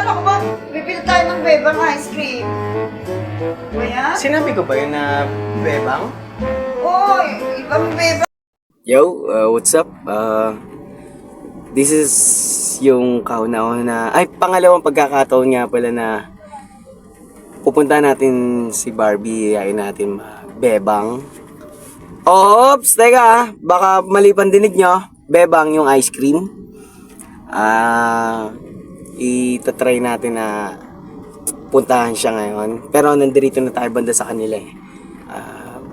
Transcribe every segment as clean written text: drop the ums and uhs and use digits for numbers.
Kala ko ba, bibili tayo ng bebang ice cream. Ba yan? Sinabi ko ba yun na bebang? Oo, ibang bebang. Yo, what's up? This is yung kauna-una, pangalawang pagkakataon nga pala na pupunta natin si Barbie, ayain natin bebang. Oops, teka, baka mali pang dinig nyo. Bebang yung ice cream. Itatry natin na puntahan siya ngayon. Pero nandito na tayo banda sa kanila eh.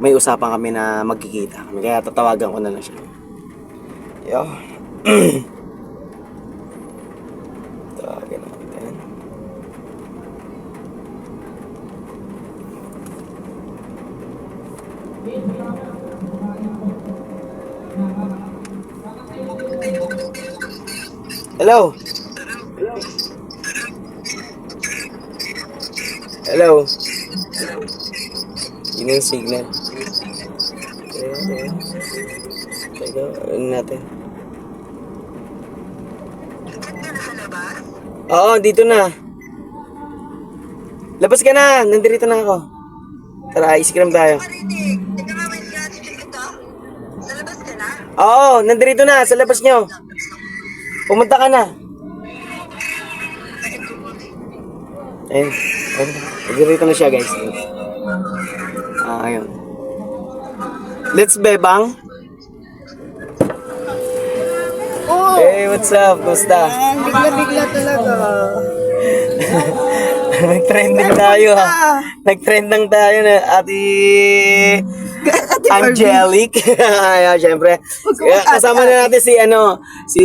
May usapan kami na magkikita kami. Kaya tatawagan ko na lang siya. Yo. Tawagan natin. Hello. Hello. Yun yung signal. Okay. Teka, ano natin? Oo, dito na. Labas ka na. Nandito na ako. Tara, ice cream tayo. Oo, nandito na. Sa labas nyo. Pumunta ka na. Ayun. Nandito na siya, guys. Ayun. Let's bebang. Oh, Hey, what's up? Kumusta? bigla-bigla talaga. Nag-trending tayo ha. Nag-trending tayo na Ate Angelic. Ayan, syempre. Kasama na natin si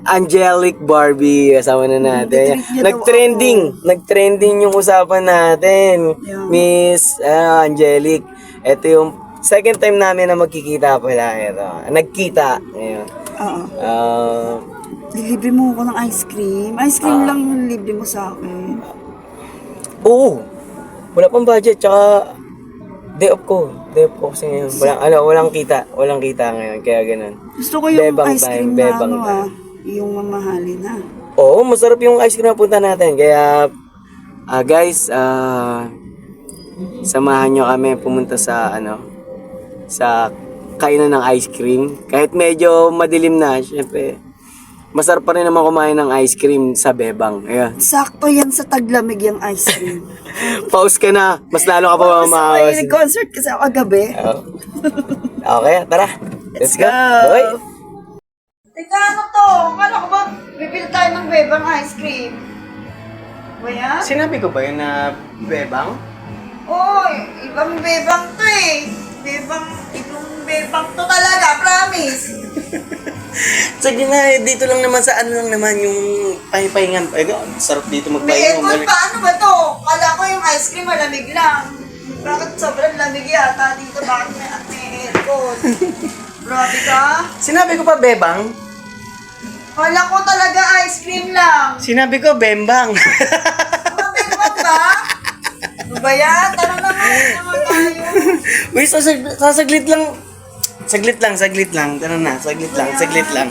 Angelic Barbie. Kasama na natin. Nag-trending yung usapan natin. Miss Angelic. Ito yung second time namin na magkikita pala. Ito. Nagkita. Ngayon. Oo. Lilibre mo ako ng ice cream. Ice cream lang yung libre mo sa akin. Oo. Wala pang budget. Tsaka day off ko kasi ngayon. Walang kita. Walang kita ngayon. Kaya ganun. Gusto ko yung Bebang ice time, cream bebang na time. yung mamahalin na. Oo, masarap yung ice cream na punta natin. Kaya, guys, samahan nyo kami pumunta sa, sa kainan ng ice cream. Kahit medyo madilim na, syempre, masarap pa rin naman kumain ng ice cream sa bebang. Ayan. Sakto yan sa taglamig yung ice cream. Pause ka na. Mas lalo ka pa mamahawas. May concert kasi ako kagabi. Okay, tara. Let's go. Boy. Teka, ano to? Kala ko ba, bibili tayo ng bebang ice cream. Ba yan? Sinabi ko ba yun na bebang? Oo, ibang bebang to eh. Ibang bebang to talaga, promise. Sige na, dito lang naman sa lang naman yung pahingan. Sarap dito May magpahinga. aircon pa, ano ba to? Kala ko yung ice cream malamig lang. Bakit sobrang lamig yata dito? Bakit may aircon? Grabe ka. Sinabi ko pa bebang? Kala ko talaga ice cream lang. Sinabi ko bembang. Mabibang ba? Ano ba yan? Tara naman tayo. Uy, sasaglit lang. Saglit lang. Tara na, saglit lang.